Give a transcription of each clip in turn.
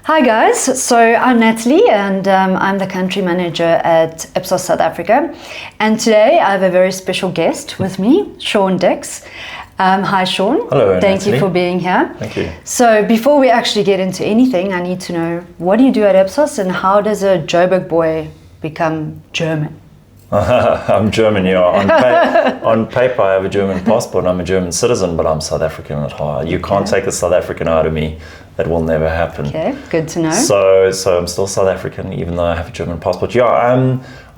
Hi guys, so I'm Natalie and I'm the country manager at Ipsos South Africa, and today I have a very special guest with me, Shaun Dix. Hi Shaun. Hello, Thank Natalie. you for being here. Thank you. So before we actually get into anything, I need to know, what do you do at Ipsos and how does a Joburg boy become German? I'm German, yeah. On paper, I have a German passport. I'm a German citizen, but I'm South African at heart. You can't take the South African out of me. That will never happen. Okay, good to know. So I'm still South African, even though I have a German passport. Yeah,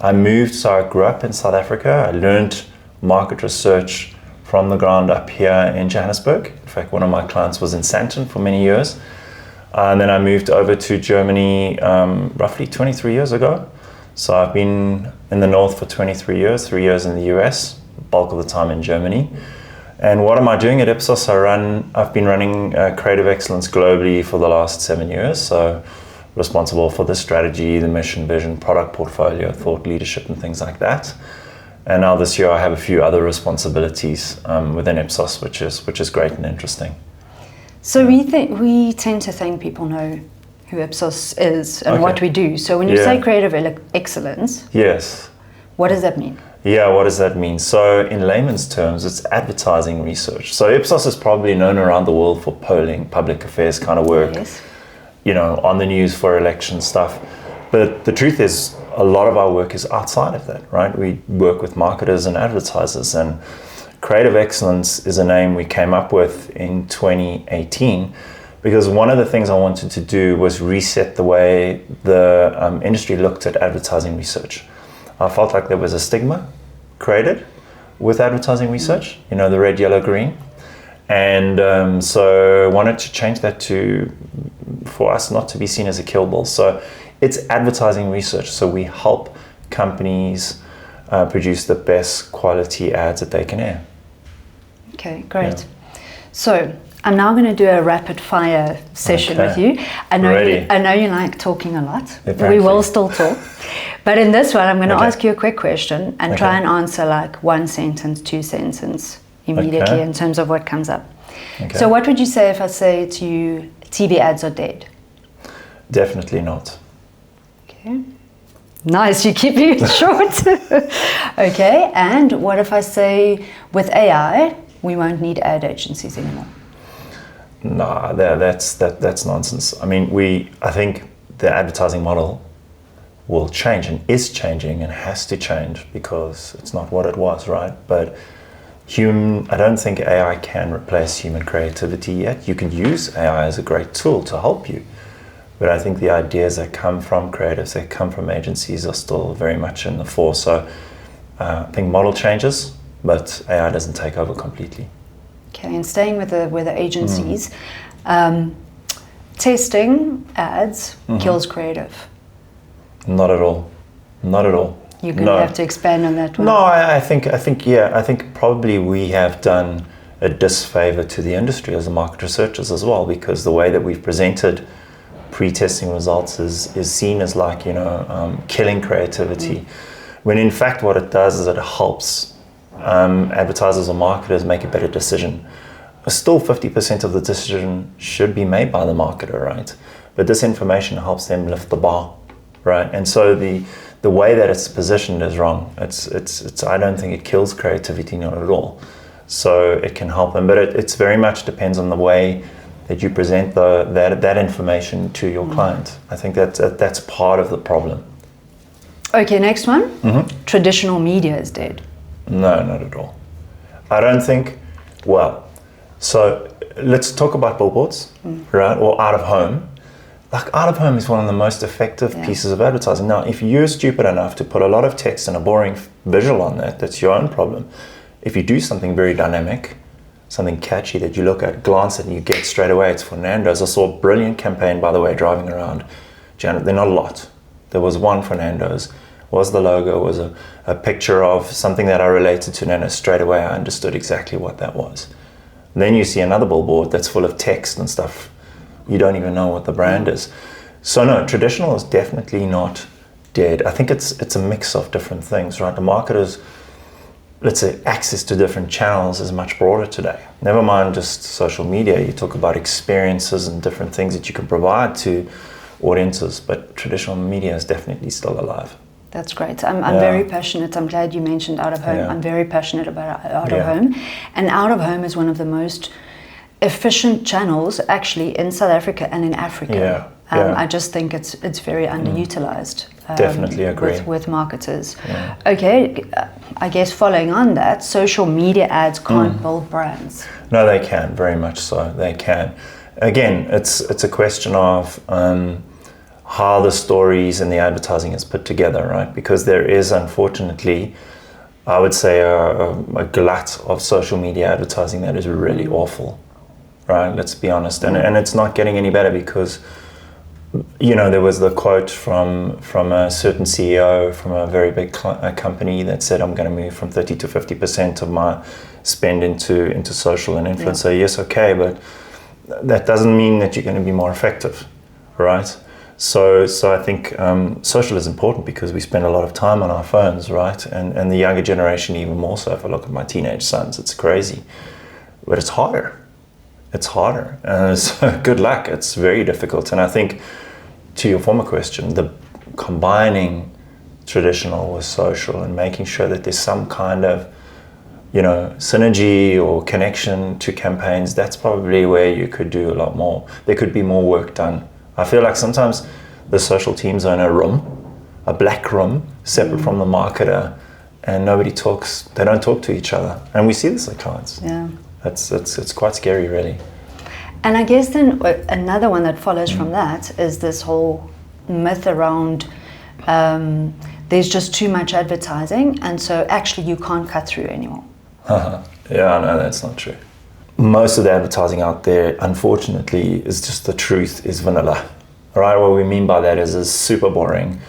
I moved, so I grew up in South Africa. I learned market research from the ground up here in Johannesburg. In fact, one of my clients was in Sandton for many years. And then I moved over to Germany roughly 23 years ago. So I've been in the north for 23 years, 3 years in the US, bulk of the time in Germany. And what am I doing at Ipsos? I've been running creative excellence globally for the last 7 years. So responsible for the strategy, the mission, vision, product portfolio, thought leadership and things like that. And now this year I have a few other responsibilities within Ipsos, which is great and interesting. So we tend to think people know who Ipsos is and what we do. So when you say creative excellence, yes, what does that mean? Yeah, what does that mean? So in layman's terms, it's advertising research. So Ipsos is probably known around the world for polling, public affairs kind of work, on the news for election stuff. But the truth is, a lot of our work is outside of that, right? We work with marketers and advertisers, and creative excellence is a name we came up with in 2018 because one of the things I wanted to do was reset the way the industry looked at advertising research. I felt like there was a stigma created with advertising research, the red, yellow, green. And so I wanted to change that for us not to be seen as a kill bill. So it's advertising research. So we help companies produce the best quality ads that they can air. Okay, great. Yeah. So I'm now going to do a rapid fire session with you. I know you like talking a lot. Apparently. We will still talk. But in this one, I'm going to ask you a quick question and try and answer like one sentence, two sentences immediately in terms of what comes up. Okay. So what would you say if I say to you, TV ads are dead? Definitely not. Okay. Nice, you keep it short. Okay, and what if I say with AI, we won't need ad agencies anymore? Nah, that's nonsense. I mean, I think the advertising model will change and is changing and has to change because it's not what it was, right? But I don't think AI can replace human creativity yet. You can use AI as a great tool to help you. But I think the ideas that come from creatives, that come from agencies are still very much in the force. So I think model changes, but AI doesn't take over completely. Okay, and staying with the agencies, testing ads kills creative. Not at all. Not at all. You're going to have to expand on that one. No, I think probably we have done a disfavor to the industry as a market researchers as well, because the way that we've presented pre-testing results is seen as like, killing creativity. When in fact what it does is it helps advertisers or marketers make a better decision. Still 50% of the decision should be made by the marketer, right? But this information helps them lift the bar, right? And so the way that it's positioned is wrong. It's I don't think it kills creativity, not at all. So it can help them, but it's very much depends on the way that you present that information to your client. I think that's part of the problem. Okay, next one. Traditional media is dead. No, not at all. I don't think, so let's talk about billboards, right? Or out of home. Like out of home is one of the most effective pieces of advertising. Now, if you're stupid enough to put a lot of text and a boring visual on that's your own problem. If you do something very dynamic, something catchy that you look at, glance at, and you get straight away, it's for Nando's. I saw a brilliant campaign, by the way, driving around. Janet, they're not a lot. There was one for Nando's. Was the logo, was a picture of something that I related to Nando's. Straight away, I understood exactly what that was. Then you see another billboard that's full of text and stuff. You don't even know what the brand is. So no, traditional is definitely not dead. I think it's a mix of different things, right? The marketers, let's say, access to different channels is much broader today. Never mind just social media. You talk about experiences and different things that you can provide to audiences, but traditional media is definitely still alive. That's great. I'm very passionate. I'm glad you mentioned out of home. I'm very passionate about out of home. And out of home is one of the most efficient channels actually in South Africa and in Africa. I just think it's very underutilized. Definitely agree. With marketers. Okay, I guess following on that, social media ads can't build brands. No, they can, very much so. They can. Again, it's a question of how the stories and the advertising is put together, right? Because there is, unfortunately, I would say a glut of social media advertising that is really awful, right? Let's be honest. And it's not getting any better because, you know, there was the quote from a certain CEO from a very big company that said, I'm going to move from 30 to 50% of my spend into social and influencer. Yes, okay, but that doesn't mean that you're going to be more effective, right? So I think social is important because we spend a lot of time on our phones, right? And the younger generation even more so. If I look at my teenage sons, it's crazy. But it's harder. It's harder. So good luck. It's very difficult. And I think, to your former question, the combining traditional with social and making sure that there's some kind of, you know, synergy or connection to campaigns, that's probably where you could do a lot more. There could be more work done. I feel like sometimes the social teams are in a room, a black room, separate from the marketer, and nobody talks, they don't talk to each other. And we see this at clients. Yeah. It's quite scary, really. And I guess then another one that follows from that is this whole myth around there's just too much advertising, and so actually you can't cut through anymore. Yeah, no, that's not true. Most of the advertising out there, unfortunately, is just the truth is vanilla. All right, what we mean by that is it's super boring.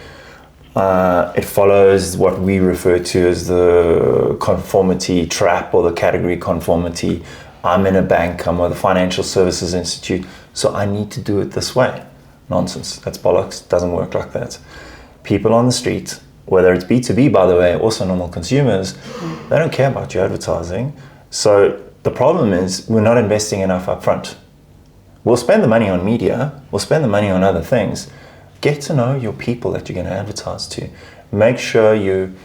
It follows what we refer to as the conformity trap or the category conformity. I'm in a bank, I'm with a financial services institute, so I need to do it this way. Nonsense, that's bollocks, doesn't work like that. People on the street, whether it's B2B, by the way, also normal consumers, they don't care about your advertising. So the problem is we're not investing enough upfront. We'll spend the money on media, we'll spend the money on other things. Get to know your people that you're going to advertise to. Make sure you...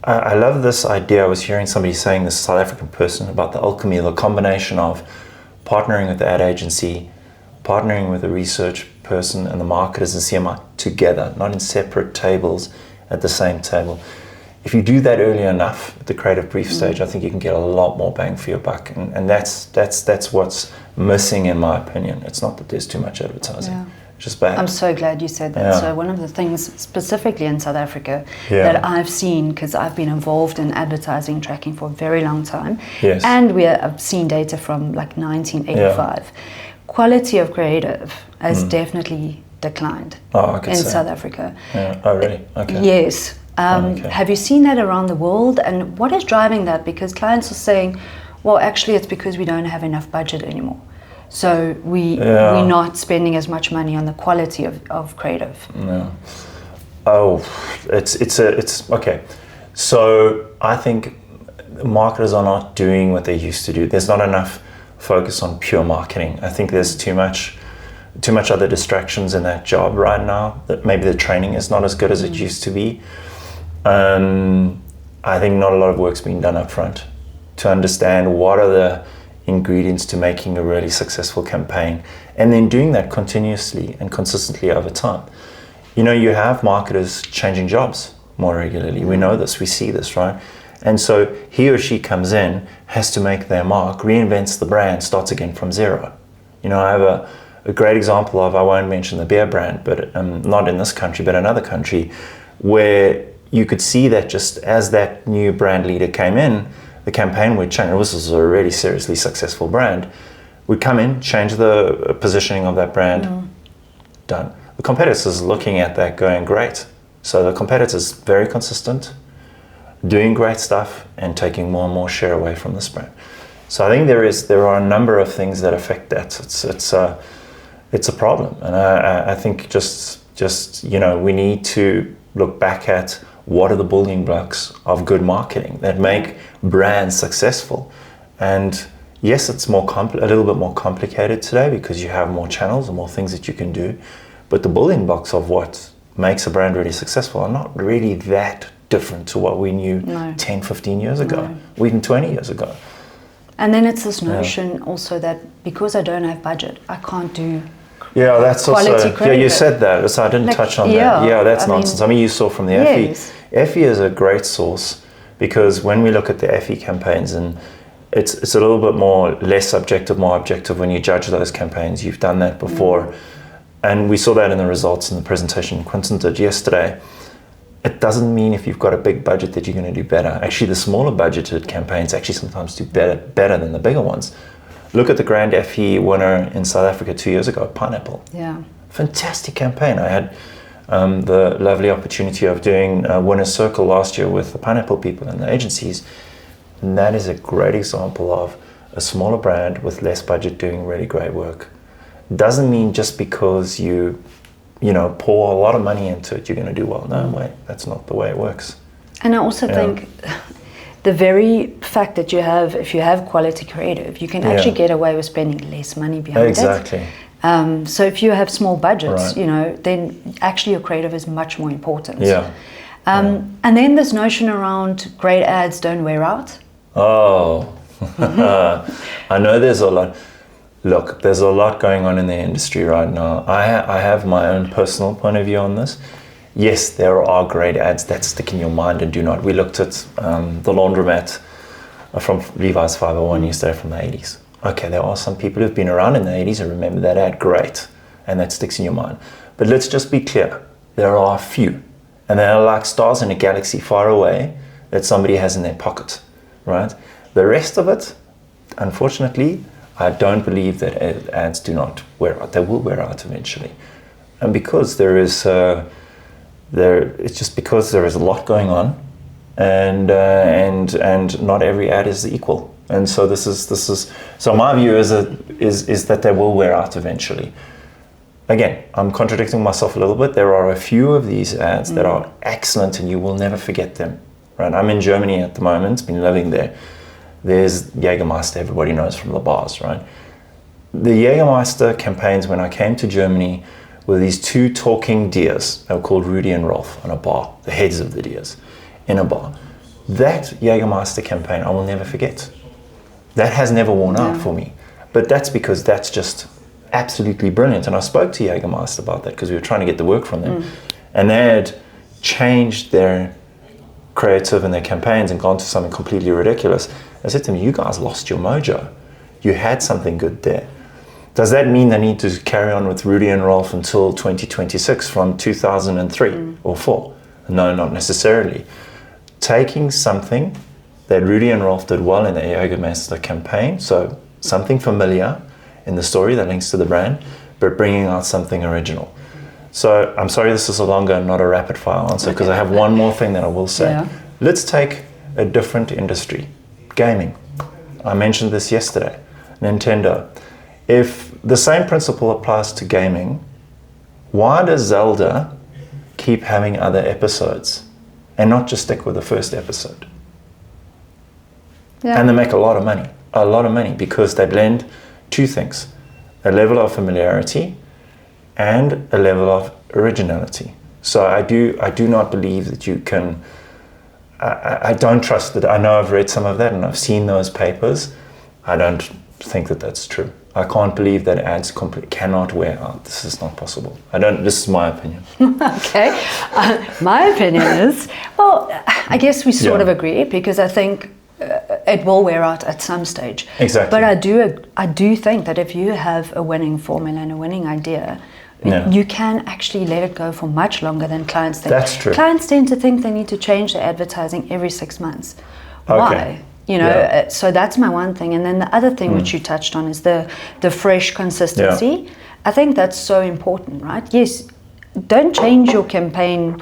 I love this idea. I was hearing somebody saying, this South African person, about the alchemy, the combination of partnering with the ad agency, partnering with the research person and the marketers and CMI together, not in separate tables at the same table. If you do that early enough at the creative brief stage, I think you can get a lot more bang for your buck. And that's what's missing, in my opinion. It's not that there's too much advertising. Yeah. It's just bad. I'm so glad you said that. Yeah. So one of the things specifically in South Africa that I've seen, because I've been involved in advertising tracking for a very long time, and I've seen data from like 1985, quality of creative has definitely declined in South Africa. Yeah. Oh, really? Okay. Yes. Have you seen that around the world? And what is driving that? Because clients are saying, well, actually, it's because we don't have enough budget anymore. So we're not spending as much money on the quality of creative. No. Oh, it's okay. So I think marketers are not doing what they used to do. There's not enough focus on pure marketing. I think there's too much other distractions in that job right now. That maybe the training is not as good as it used to be. I think not a lot of work's been done up front to understand what are the ingredients to making a really successful campaign, and then doing that continuously and consistently over time. You know, you have marketers changing jobs more regularly. We know this, we see this, right? And so he or she comes in, has to make their mark, reinvents the brand, starts again from zero. You know, I have a great example of, I won't mention the beer brand, but not in this country, but another country, where you could see that just as that new brand leader came in, the campaign would change. This was a really seriously successful brand. We'd come in, change the positioning of that brand, done. The competitors looking at that going, great. So the competitors very consistent, doing great stuff and taking more and more share away from this brand. So I think there are a number of things that affect that. It's a problem. And I think just you know, we need to look back at what are the building blocks of good marketing that make brands successful. And yes, it's a little bit more complicated today because you have more channels and more things that you can do. but the building blocks of what makes a brand really successful are not really that different to what we knew 10, 15 years ago, or even 20 years ago. And then it's this notion also that because I don't have budget, I can't do that's quality also, creative. you said that, so I didn't touch on that. Yeah, that's nonsense. I mean, you saw from the Effie. Effie is a great source, because when we look at the Effie campaigns, and it's a little bit less subjective, more objective when you judge those campaigns. You've done that before. And we saw that in the results in the presentation Quinton did yesterday. It doesn't mean if you've got a big budget that you're going to do better. Actually, the smaller budgeted campaigns actually sometimes do better than the bigger ones. Look at the Grand Effie winner in South Africa 2 years ago, Pineapple. Yeah. Fantastic campaign. I had the lovely opportunity of doing Winner's Circle last year with the Pineapple people and the agencies. And that is a great example of a smaller brand with less budget doing really great work. Doesn't mean just because you pour a lot of money into it, you're going to do well. No way. That's not the way it works. And I also think the very fact that if you have quality creative, you can actually get away with spending less money behind it. Exactly. So if you have small budgets, then actually your creative is much more important. Yeah. And then this notion around great ads don't wear out. Oh, I know there's a lot. Look, there's a lot going on in the industry right now. I have my own personal point of view on this. Yes, there are great ads that stick in your mind and do not. We looked at the laundromat from Levi's 501 yesterday from the 80s. Okay, there are some people who've been around in the 80s and remember that ad, great, and that sticks in your mind. But let's just be clear, there are a few, and they are like stars in a galaxy far away that somebody has in their pocket, right? The rest of it, unfortunately, I don't believe that ads do not wear out. They will wear out eventually. And because it's just because there is a lot going on, and not every ad is equal. And so so my view is that they will wear out eventually. Again, I'm contradicting myself a little bit. There are a few of these ads that are excellent and you will never forget them. Right? I'm in Germany at the moment, been living there. There's Jägermeister, everybody knows from the bars, right? The Jägermeister campaigns when I came to Germany were these two talking deers. They were called Rudy and Rolf on a bar, the heads of the deers in a bar. That Jägermeister campaign I will never forget. That has never worn out for me. But that's because that's just absolutely brilliant. And I spoke to Jägermeister about that because we were trying to get the work from them. And they had changed their creative and their campaigns and gone to something completely ridiculous. I said to them, you guys lost your mojo. You had something good there. Does that mean they need to carry on with Rudy and Rolf until 2026 from 2003 or 4? No, not necessarily. Taking something that Rudy and Rolf did well in the Jägermeister campaign, so something familiar in the story that links to the brand, but bringing out something original. So I'm sorry this is a longer and not a rapid fire answer because I have one more thing that I will say. Yeah. Let's take a different industry, gaming. I mentioned this yesterday, Nintendo. If the same principle applies to gaming, why does Zelda keep having other episodes and not just stick with the first episode? Yeah. And they make a lot of money because they blend two things, a level of familiarity and a level of originality. So I do not believe that you can, I don't trust that. I know I've read some of that and I've seen those papers. I don't think that that's true. I can't believe that ads cannot wear out. This is not possible. This is my opinion. Okay. My opinion is, well, I guess we sort of agree because I think it will wear out at some stage. Exactly. But I do think that if you have a winning formula and a winning idea, you can actually let it go for much longer than clients think. That's true. Clients tend to think they need to change their advertising every 6 months. Why? So that's my one thing. And then the other thing which you touched on is the fresh consistency. Yeah. I think that's so important, right? Yes, don't change your campaign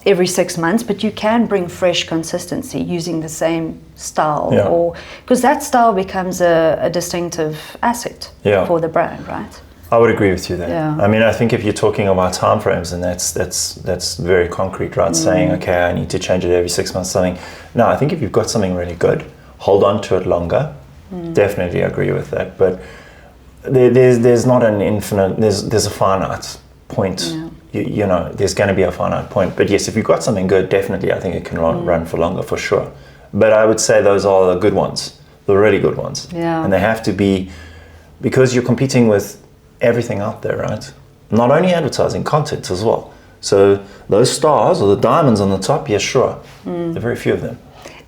every 6 months, but you can bring fresh consistency using the same style, or because that style becomes a distinctive asset for the brand, right? I would agree with you there. Yeah. I mean, I think if you're talking about timeframes, and that's very concrete, right? Saying, okay, I need to change it every 6 months, something. No, I think if you've got something really good, hold on to it longer. Definitely agree with that. But there's not an infinite. There's a finite point. You know, there's going to be a finite point. But yes, if you've got something good, definitely I think it can run for longer, for sure. But I would say those are the good ones, the really good ones. Yeah. And they have to be, because you're competing with everything out there, right? Not only advertising, content as well. So those stars or the diamonds on the top, yeah, sure. There are very few of them.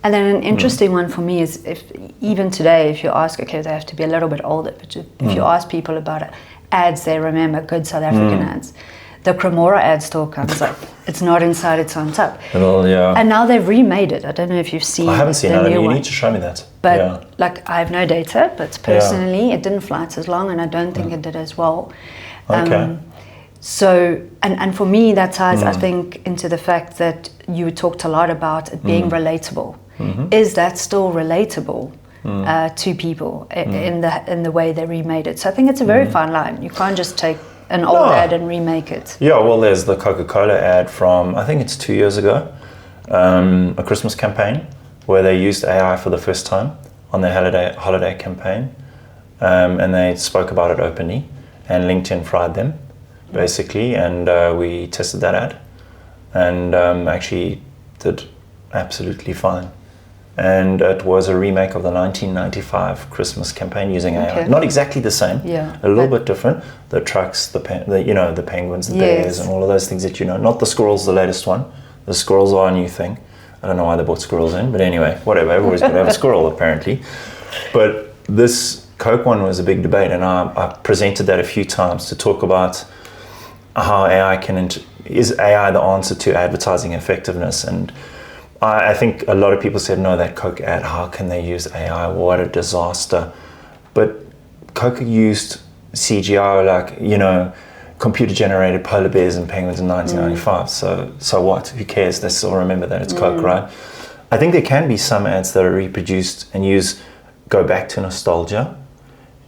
And then an interesting one for me is, if even today, if you ask, okay, they have to be a little bit older, but if you ask people about ads, they remember good South African ads. The Cremora ad still comes up. It's not inside, it's on top. Well, yeah. And now they've remade it. I don't know if you've seen it. I haven't seen it. You need to show me that. But like, I have no data, but personally, it didn't flight as long, and I don't think it did as well. Okay. So, and for me, that ties, I think, into the fact that you talked a lot about it being relatable. Is that still relatable to people in the way they remade it? So I think it's a very fine line. You can't just take an old ad and remake it. Yeah, well, there's the Coca-Cola ad from, I think it's 2 years ago, a Christmas campaign where they used AI for the first time on their holiday campaign, and they spoke about it openly, and LinkedIn fried them, basically, and we tested that ad, and actually did absolutely fine. And it was a remake of the 1995 Christmas campaign using AI. Not exactly the same, a little bit different. The trucks, the penguins, the bears, and all of those things that you know. Not the squirrels, the latest one. The squirrels are a new thing. I don't know why they brought squirrels in, but anyway, whatever. Everybody's going to have a squirrel, apparently. But this Coke one was a big debate, and I presented that a few times to talk about how AI is AI the answer to advertising effectiveness. And I think a lot of people said, no, that Coke ad, how can they use AI? What a disaster. But Coke used CGI, like, you know, computer-generated polar bears and penguins in 1995. So what? Who cares? They still remember that it's Coke, right? I think there can be some ads that are reproduced and go back to nostalgia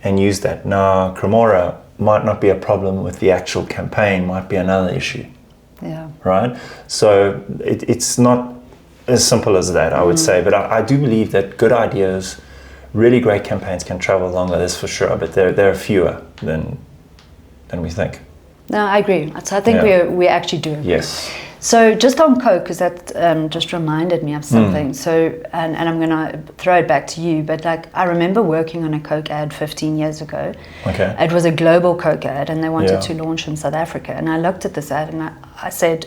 and use that. Now, Cremora might not be a problem with the actual campaign, might be another issue. Yeah. Right? So it's not as simple as that, I would say. But I do believe that good ideas, really great campaigns can travel longer, that's for sure. But there are fewer than we think. No, I agree. So I think we actually do agree. Yes. So just on Coke, because that just reminded me of something. So, and I'm going to throw it back to you, but like, I remember working on a Coke ad 15 years ago. Okay. It was a global Coke ad, and they wanted to launch in South Africa. And I looked at this ad, and I said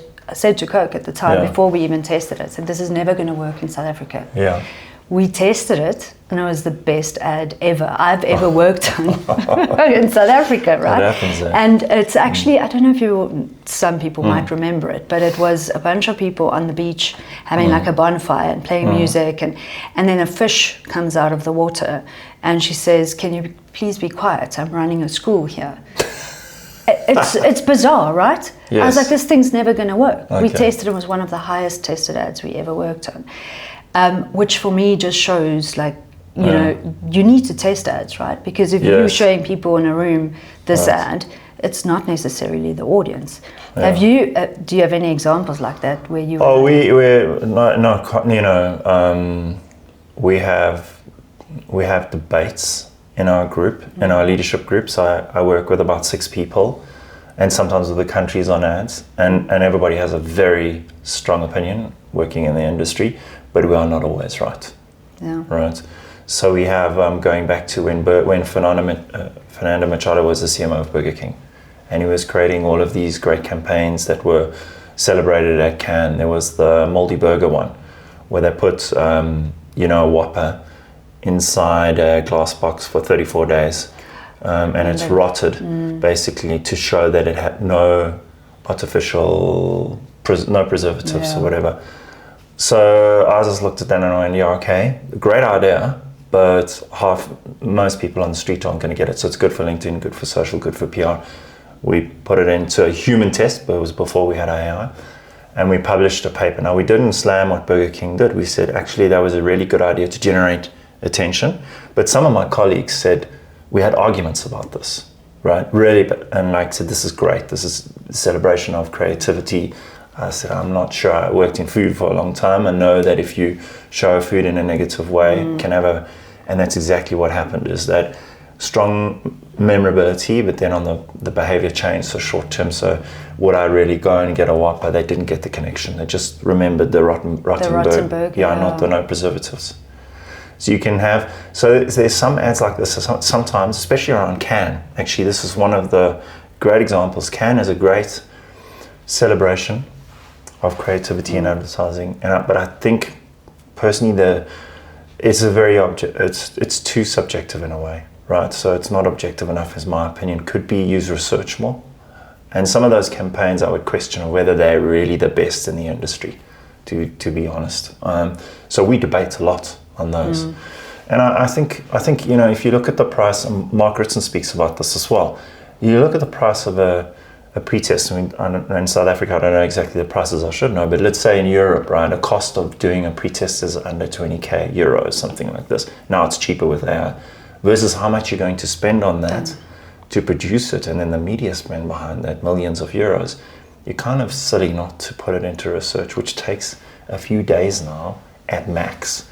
to Coke at the time, before we even tested it, I said, this is never going to work in South Africa. Yeah. We tested it, and it was the best ad I've ever worked on in South Africa, right? That happens there. And it's actually, I don't know if some people might remember it, but it was a bunch of people on the beach having like a bonfire and playing music, and then a fish comes out of the water, and she says, can you please be quiet? I'm running a school here. It's bizarre, right? Yes. I was like, this thing's never going to work. Okay. We tested it. It was one of the highest tested ads we ever worked on. Which for me just shows, like, you know, you need to test ads, right? Because if you're showing people in a room this ad, it's not necessarily the audience. Yeah. Do you have any examples like that where you? Oh, we have debates in our group, in our leadership groups. I work with about 6 people, and sometimes with the countries on ads, and everybody has a very strong opinion working in the industry. But we are not always right. Yeah. Right. So we have going back to when Fernando Machado was the CMO of Burger King, and he was creating all of these great campaigns that were celebrated at Cannes. There was the Moldy Burger one, where they put a Whopper inside a glass box for 34 days, and it's rotted, basically, to show that it had no artificial, no preservatives or whatever. So I just looked at that and I went, okay, great idea, but most people on the street aren't going to get it. So it's good for LinkedIn, good for social, good for PR. We put it into a human test, but it was before we had AI, and we published a paper. Now, we didn't slam what Burger King did. We said, actually, that was a really good idea to generate attention. But some of my colleagues said, we had arguments about this, right? Really, said, this is great. This is a celebration of creativity. I said, I'm not sure. I worked in food for a long time and know that if you show food in a negative way, can have and that's exactly what happened, is that strong memorability, but then on the behavior change, so short term. So would I really go and get a Whopper? They didn't get the connection. They just remembered the Rottenberg. Yeah, not the no preservatives. So you can have, so there's some ads like this sometimes, especially around Cannes. Actually, this is one of the great examples. Cannes is a great celebration of creativity and advertising. But I think personally, it's too subjective in a way, right? So it's not objective enough, is my opinion. Could be use research more. And some of those campaigns, I would question whether they're really the best in the industry, to be honest. So we debate a lot on those. And I think if you look at the price, and Mark Ritson speaks about this as well, you look at the price of a pre-test. I mean, in South Africa, I don't know exactly the prices, I should know, but let's say in Europe, right, a cost of doing a pre-test is under 20k euros, something like this. Now it's cheaper with AI, versus how much you're going to spend on that to produce it, and then the media spend behind that, millions of euros. You're kind of silly not to put it into research, which takes a few days now at max.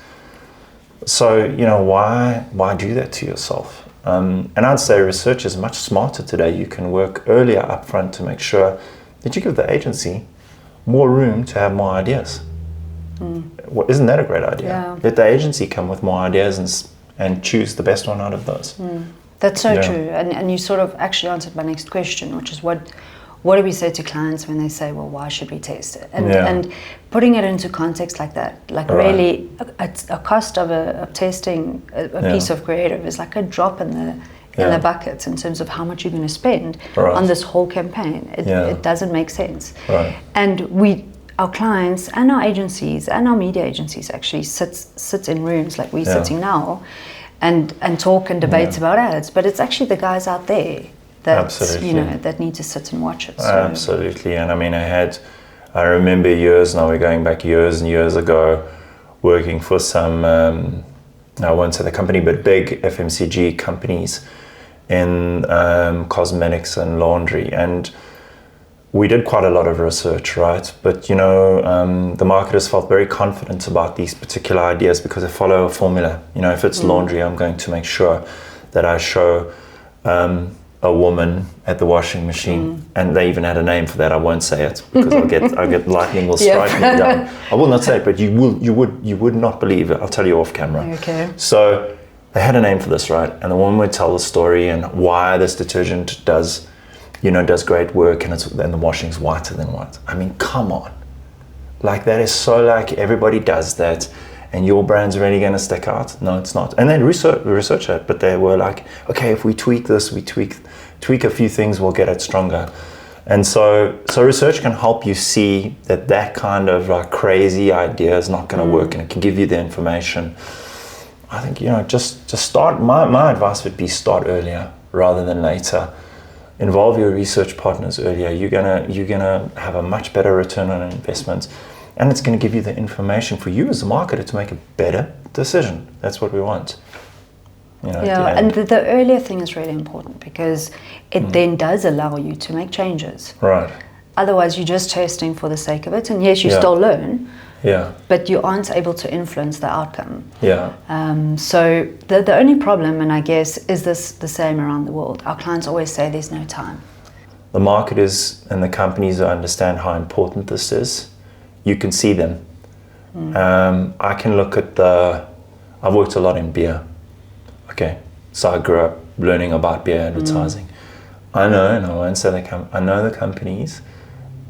So, why do that to yourself? And I'd say research is much smarter today. You can work earlier upfront to make sure that you give the agency more room to have more ideas. Well, isn't that a great idea? Yeah. Let the agency come with more ideas and choose the best one out of those. That's so true. And you sort of actually answered my next question, which is what do we say to clients when they say, well, why should we test it? And putting it into context like that, really a cost of testing a piece of creative is like a drop in the bucket in terms of how much you're going to spend on this whole campaign. It doesn't make sense. And our clients and our agencies and our media agencies actually sit in rooms like we're sitting now and talk and debate about ads, but it's actually the guys out there that need to sit and watch it. So. Absolutely. And I mean, I remember we're going back years and years ago, working for some, I won't say the company, but big FMCG companies in cosmetics and laundry. And we did quite a lot of research, right? But, the marketers felt very confident about these particular ideas because they follow a formula. If it's laundry, I'm going to make sure that I show a woman at the washing machine, and they even had a name for that. I won't say it because I'll get lightning will strike me down. I will not say it, but you would not believe it. I'll tell you off camera. Okay. So they had a name for this, right? And the woman would tell the story and why this detergent does great work, and the washing's whiter than white. I mean, come on. Like, that is so like everybody does that. And your brand's really going to stick out? No, it's not. And then research it, but they were like, okay, if we tweak this, we tweak a few things, we'll get it stronger. And so research can help you see that kind of like crazy idea is not going to work, and it can give you the information. I think, just start. My advice would be start earlier rather than later. Involve your research partners earlier. You're gonna have a much better return on investment. And it's going to give you the information for you as a marketer to make a better decision. That's what we want. And the earlier thing is really important because it then does allow you to make changes. Right. Otherwise, you're just testing for the sake of it. And yes, you still learn. Yeah. But you aren't able to influence the outcome. Yeah. So the only problem, and I guess, is this the same around the world? Our clients always say there's no time. The marketers and the companies that understand how important this is, you can see them. I can look at I've worked a lot in beer. Okay, so I grew up learning about beer advertising. I know, and I won't say I know the companies,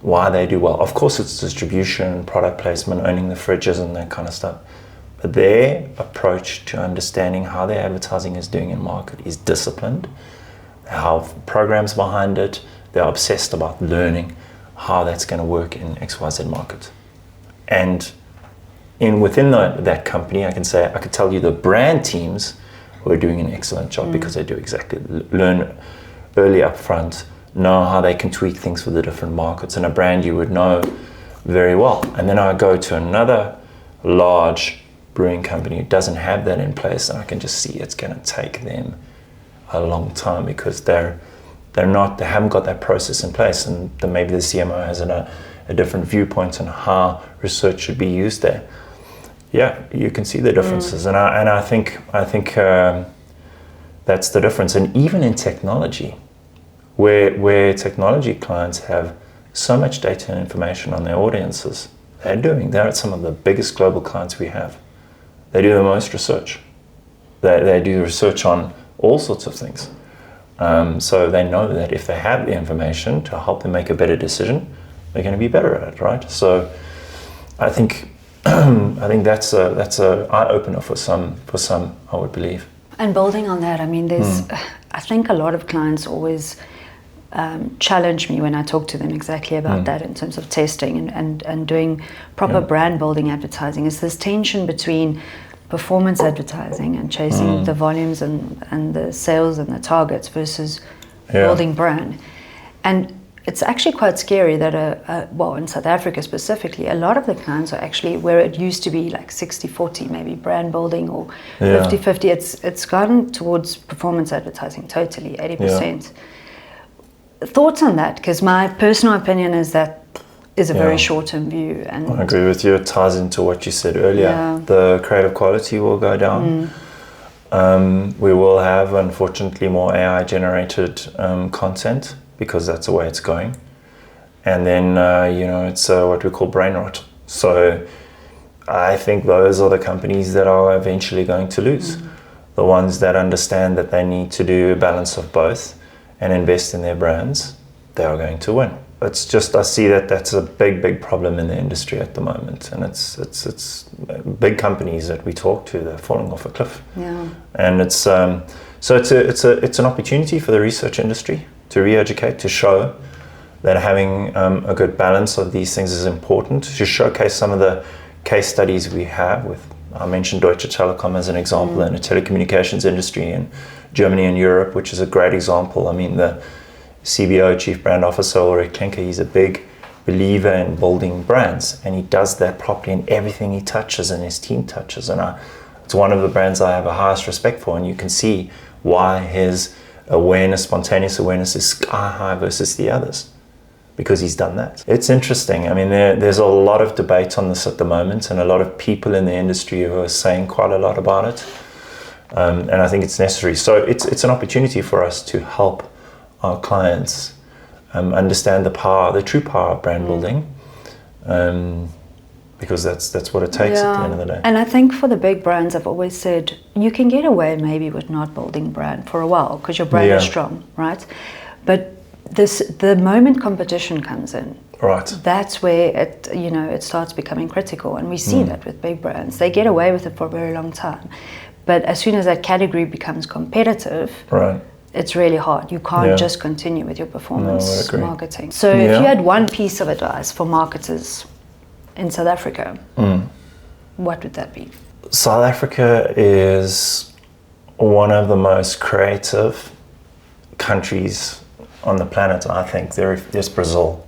why they do well. Of course, it's distribution, product placement, owning the fridges and that kind of stuff. But their approach to understanding how their advertising is doing in market is disciplined. They have programs behind it. They're obsessed about learning how that's going to work in XYZ market. And within that company, I could tell you the brand teams who are doing an excellent job because they do exactly learn early up front, know how they can tweak things for the different markets. And a brand you would know very well. And then I go to another large brewing company who doesn't have that in place, and I can just see it's going to take them a long time because they haven't got that process in place, and then maybe the CMO has a different viewpoint on how research should be used there. Yeah, you can see the differences, and I think That's the difference. And even in technology, where technology clients have so much data and information on their audiences, they're some of the biggest global clients we have. They do the most research. They do research on all sorts of things. So they know that if they have the information to help them make a better decision, they're going to be better at it, right? So I think that's a eye opener for some, I would believe. And building on that, I mean, I think a lot of clients always challenge me when I talk to them exactly about that in terms of testing and doing proper brand building advertising. Is this tension between performance advertising and chasing the volumes and the sales and the targets versus building brand. And it's actually quite scary that, well, in South Africa specifically, a lot of the clients are actually, where it used to be like 60-40, maybe brand building, or 50-50, it's gone towards performance advertising totally, 80%. Thoughts on that? Because my personal opinion is that is a very short-term view. And I agree with you. It ties into what you said earlier. The creative quality will go down. We will have, unfortunately, more AI-generated content, because that's the way it's going. And then, it's what we call brain rot. So I think those are the companies that are eventually going to lose. The ones that understand that they need to do a balance of both and invest in their brands, they are going to win. It's just, I see that that's a big problem in the industry at the moment. And it's big companies that we talk to, they're falling off a cliff. And it's, so it's an opportunity for the research industry to re-educate, to show that having a good balance of these things is important, to showcase some of the case studies we have with, I mentioned Deutsche Telekom as an example in the telecommunications industry in Germany and Europe, which is a great example. I mean, the CBO, Chief Brand Officer, Ulrich Klinker, he's a big believer in building brands, and he does that properly in everything he touches and his team touches. And it's one of the brands I have the highest respect for, and you can see why his awareness, spontaneous awareness, is sky high versus the others, because he's done that. It's interesting. I mean, there's a lot of debate on this at the moment, and a lot of people in the industry who are saying quite a lot about it. And I think it's necessary. So it's an opportunity for us to help our clients understand the true power of brand building, because that's what it takes at the end of the day. And I think for the big brands, I've always said you can get away maybe with not building brand for a while because your brand is strong, right? But the moment competition comes in, that's where it starts becoming critical, and we see that with big brands. They get away with it for a very long time, but as soon as that category becomes competitive, it's really hard. You can't just continue with your performance marketing. So if you had one piece of advice for marketers in South Africa, what would that be? South Africa is one of the most creative countries on the planet, I think. There's Brazil,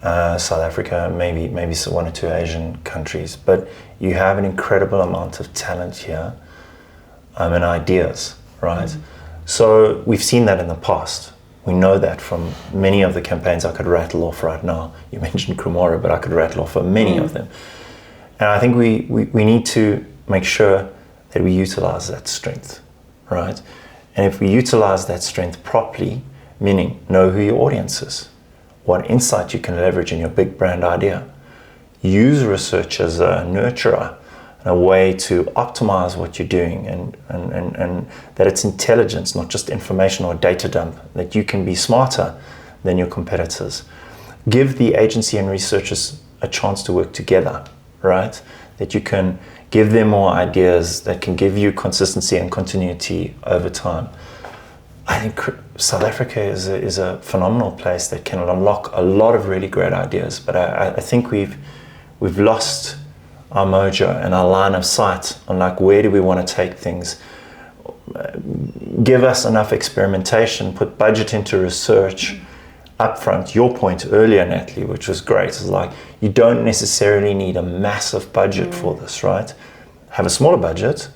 South Africa, maybe one or two Asian countries, but you have an incredible amount of talent here and ideas, right? So we've seen that in the past. We know that from many of the campaigns I could rattle off right now. You mentioned Cremora, but I could rattle off many of them. And I think we need to make sure that we utilize that strength, right? And if we utilize that strength properly, meaning know who your audience is, what insight you can leverage in your big brand idea, use research as a nurturer, a way to optimize what you're doing, and that it's intelligence, not just information or data dump, that you can be smarter than your competitors. Give the agency and researchers a chance to work together, right? That you can give them more ideas that can give you consistency and continuity over time. I think South Africa is a phenomenal place that can unlock a lot of really great ideas, but I think we've lost our mojo and our line of sight on where do we want to take things. Give us enough experimentation, put budget into research upfront. Your point earlier, Natalie, which was great, is you don't necessarily need a massive budget for this, right? Have a smaller budget,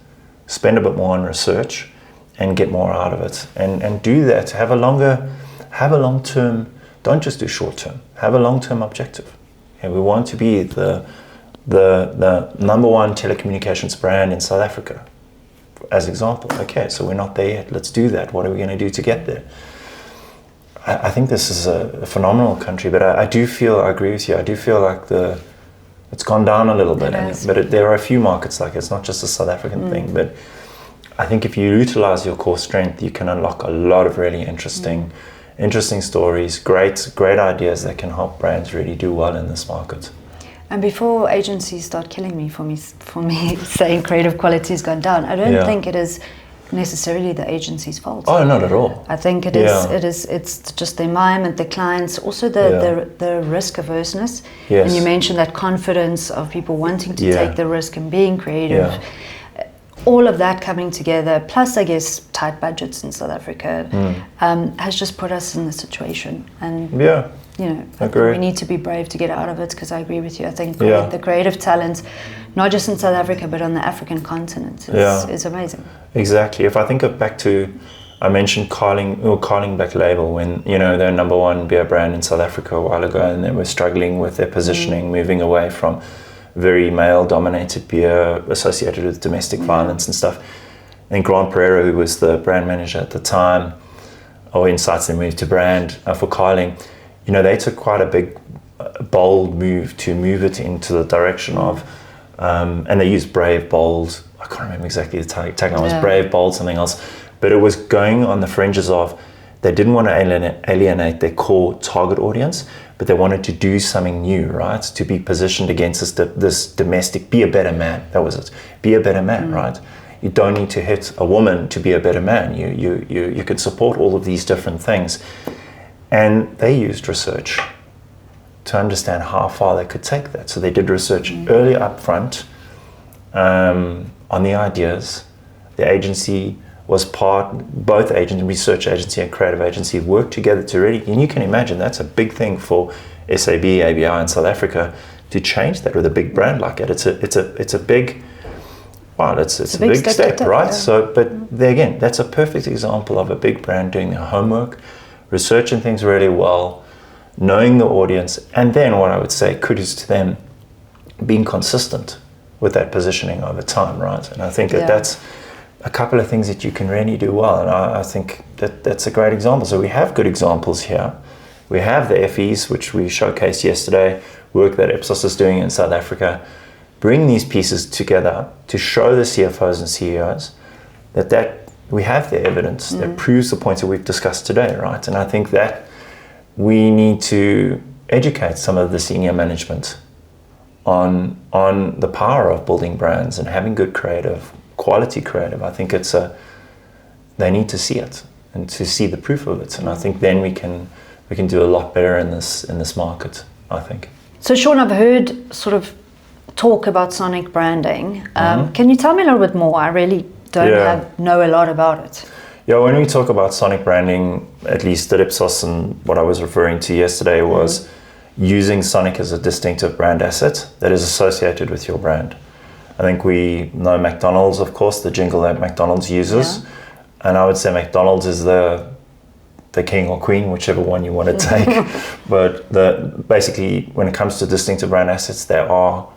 spend a bit more on research, and get more out of it. And do that. Have a long-term, don't just do short-term. Have a long-term objective. And we want to be the number one telecommunications brand in South Africa as example. Okay, so we're not there yet. Let's do that. What are we going to do to get there? I think this is a phenomenal country, but I agree with you. I do feel like it's gone down a little bit. There are a few markets like it. It's not just a South African thing, but I think if you utilize your core strength, you can unlock a lot of really interesting stories, great ideas that can help brands really do well in this market. And before agencies start killing me for me saying creative quality has gone down, I don't think it is necessarily the agency's fault. Oh, not at all. I think it is. It's just the environment, the clients, also the risk averseness. Yes. And you mentioned that confidence of people wanting to take the risk and being creative. Yeah. All of that coming together, plus I guess tight budgets in South Africa, has just put us in this situation. And I think we need to be brave to get out of it, because I agree with you. I think the creative talent, not just in South Africa but on the African continent, is amazing. Exactly. If I think back to, I mentioned Carling Black Label, when they're number one beer brand in South Africa a while ago, and they were struggling with their positioning, moving away from very male-dominated beer associated with domestic violence and stuff. And Grant Pereira, who was the brand manager at the time, or Insights, they moved to brand for Carling. They took quite a big, bold move to move it into the direction of, and they used brave, bold. I can't remember exactly the tagline. It was brave, bold, something else, but it was going on the fringes of. They didn't want to alienate their core target audience, but they wanted to do something new, right? To be positioned against this domestic, be a better man. That was it. Be a better man, right? You don't need to hit a woman to be a better man. You could support all of these different things. And they used research to understand how far they could take that. So they did research early up front on the ideas. The agency was both research agency and creative agency worked together to really, and you can imagine that's a big thing for SAB, ABI in South Africa to change that with a big brand like it. It's a big, it's a big step, right? Yeah. So, but there again, that's a perfect example of a big brand doing their homework, researching things really well, knowing the audience, and then what I would say, kudos to them, being consistent with that positioning over time, right? And I think that's a couple of things that you can really do well, and I think that's a great example. So we have good examples here. We have the FEs, which we showcased yesterday, work that Ipsos is doing in South Africa. Bring these pieces together to show the CFOs and CEOs that we have the evidence that proves the points that we've discussed today, right? And I think that we need to educate some of the senior management on the power of building brands and having good creative, quality creative. I think they need to see it and to see the proof of it. And I think then we can do a lot better in this market, I think. So Shaun, I've heard sort of talk about sonic branding. Can you tell me a little bit more? I really don't know a lot about it. Yeah, when we talk about sonic branding, at least at Ipsos, and what I was referring to yesterday was using sonic as a distinctive brand asset that is associated with your brand. I think we know McDonald's, of course, the jingle that McDonald's uses. Yeah. And I would say McDonald's is the king or queen, whichever one you want to take. But basically, when it comes to distinctive brand assets, they are,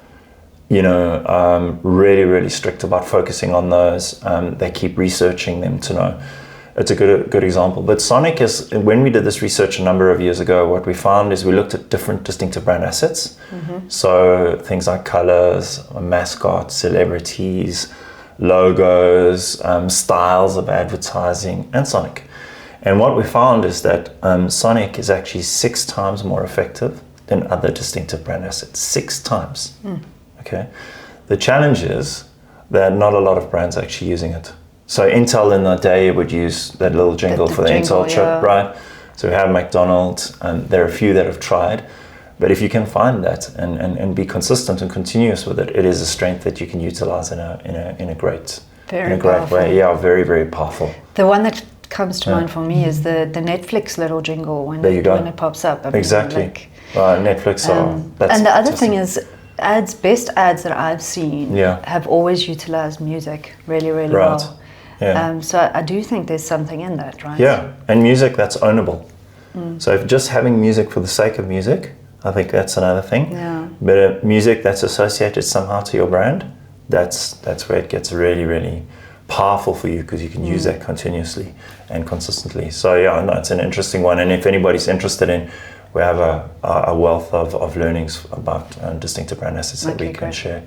really, really strict about focusing on those. They keep researching them to know. It's a good example. But Sonic is, when we did this research a number of years ago, what we found is we looked at different distinctive brand assets. So things like colors, mascots, celebrities, logos, styles of advertising, and Sonic. And what we found is that Sonic is actually 6 times more effective than other distinctive brand assets. 6 times. Okay. The challenge is that not a lot of brands are actually using it. So Intel in the day would use that little jingle for the Intel chip, right? So we have McDonald's, and there are a few that have tried. But if you can find that and be consistent and continuous with it, it is a strength that you can utilize in a great way. Yeah, very, very powerful. The one that comes to mind for me is the Netflix little jingle when it pops up. Exactly. Netflix and the other thing is, best ads that I've seen have always utilized music really, really well. Yeah. So I do think there's something in that, right? Yeah, and music that's ownable. So if just having music for the sake of music, I think that's another thing. Yeah. But music that's associated somehow to your brand, that's where it gets really, really powerful for you because you can use that continuously and consistently. So yeah, no, it's an interesting one. And if anybody's interested in, we have a wealth of learnings about distinctive brand assets that we can share.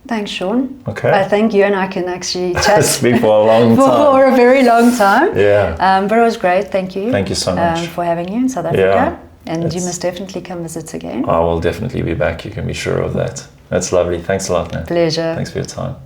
Thanks, Shaun. Okay. I think you and I can actually chat speak for a long time. For a very long time. Yeah. But it was great. Thank you. Thank you so much for having you in South Africa. Yeah, and you must definitely come visit again. I will definitely be back. You can be sure of that. That's lovely. Thanks a lot, man. Pleasure. Thanks for your time.